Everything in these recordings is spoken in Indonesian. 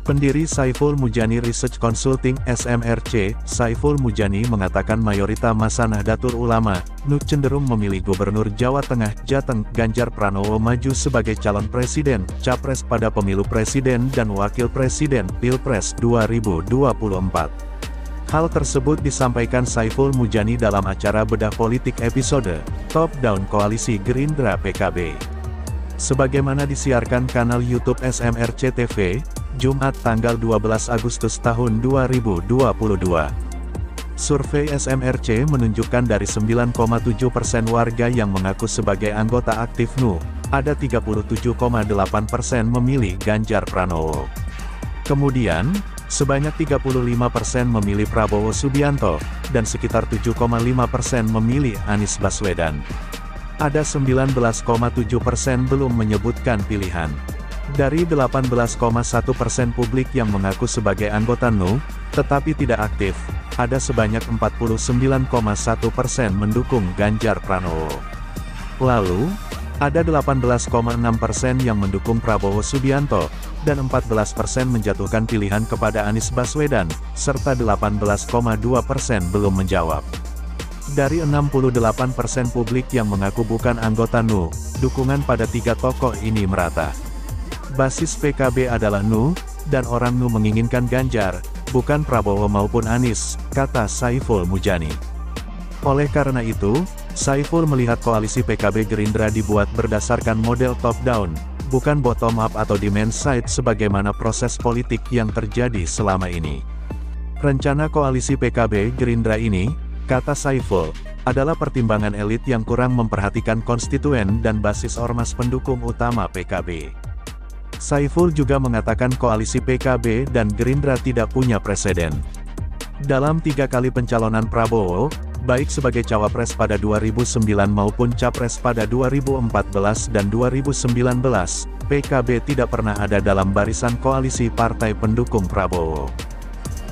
Pendiri Saiful Mujani Research Consulting (SMRC), Saiful Mujani mengatakan mayoritas masa Nahdlatul Ulama, NU cenderung memilih Gubernur Jawa Tengah, Jateng, Ganjar Pranowo maju sebagai calon presiden, capres pada pemilu presiden dan wakil presiden, Pilpres 2024. Hal tersebut disampaikan Saiful Mujani dalam acara Bedah Politik episode Top Down Koalisi Gerindra PKB. Sebagaimana disiarkan kanal YouTube SMRC TV, Jumat tanggal 12 Agustus tahun 2022. Survei SMRC menunjukkan dari 9,7% warga yang mengaku sebagai anggota aktif NU, ada 37,8% memilih Ganjar Pranowo. Kemudian, sebanyak 35% memilih Prabowo Subianto, dan sekitar 7,5% memilih Anies Baswedan. Ada 19,7% belum menyebutkan pilihan. Dari 18,1% publik yang mengaku sebagai anggota NU, tetapi tidak aktif, ada sebanyak 49,1% mendukung Ganjar Pranowo. Lalu, ada 18,6% yang mendukung Prabowo Subianto, dan 14% menjatuhkan pilihan kepada Anies Baswedan, serta 18,2% belum menjawab. Dari 68% publik yang mengaku bukan anggota NU, dukungan pada tiga tokoh ini merata. Basis PKB adalah NU, dan orang NU menginginkan Ganjar, bukan Prabowo maupun Anies, kata Saiful Mujani. Oleh karena itu, Saiful melihat koalisi PKB Gerindra dibuat berdasarkan model top-down, bukan bottom-up atau demand-side sebagaimana proses politik yang terjadi selama ini. Rencana koalisi PKB Gerindra ini, kata Saiful, adalah pertimbangan elit yang kurang memperhatikan konstituen dan basis ormas pendukung utama PKB. Saiful juga mengatakan koalisi PKB dan Gerindra tidak punya preseden. Dalam 3 kali pencalonan Prabowo, baik sebagai cawapres pada 2009 maupun capres pada 2014 dan 2019, PKB tidak pernah ada dalam barisan koalisi partai pendukung Prabowo.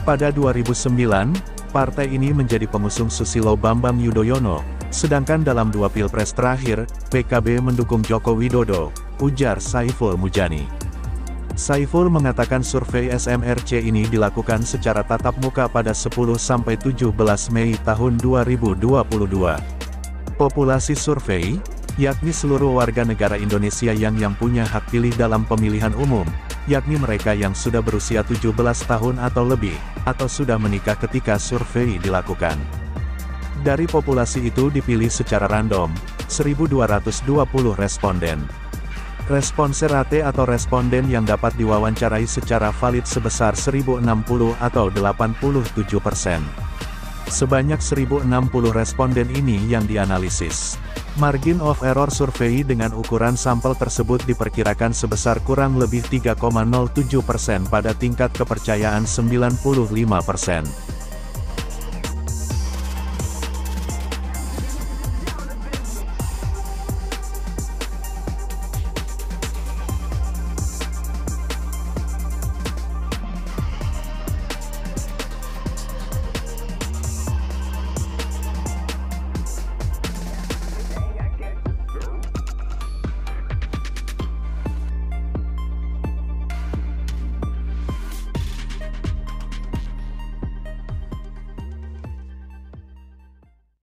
Pada 2009, partai ini menjadi pengusung Susilo Bambang Yudhoyono, sedangkan dalam 2 pilpres terakhir, PKB mendukung Joko Widodo, ujar Saiful Mujani. Saiful mengatakan survei SMRC ini dilakukan secara tatap muka pada 10–17 Mei tahun 2022. Populasi survei, yakni seluruh warga negara Indonesia yang punya hak pilih dalam pemilihan umum, yakni mereka yang sudah berusia 17 tahun atau lebih, atau sudah menikah ketika survei dilakukan. Dari populasi itu dipilih secara random, 1.220 responden. Responsor rate atau responden yang dapat diwawancarai secara valid sebesar 1060 atau 87%. Sebanyak 1060 responden ini yang dianalisis. Margin of error survei dengan ukuran sampel tersebut diperkirakan sebesar kurang lebih 3,07% pada tingkat kepercayaan 95%.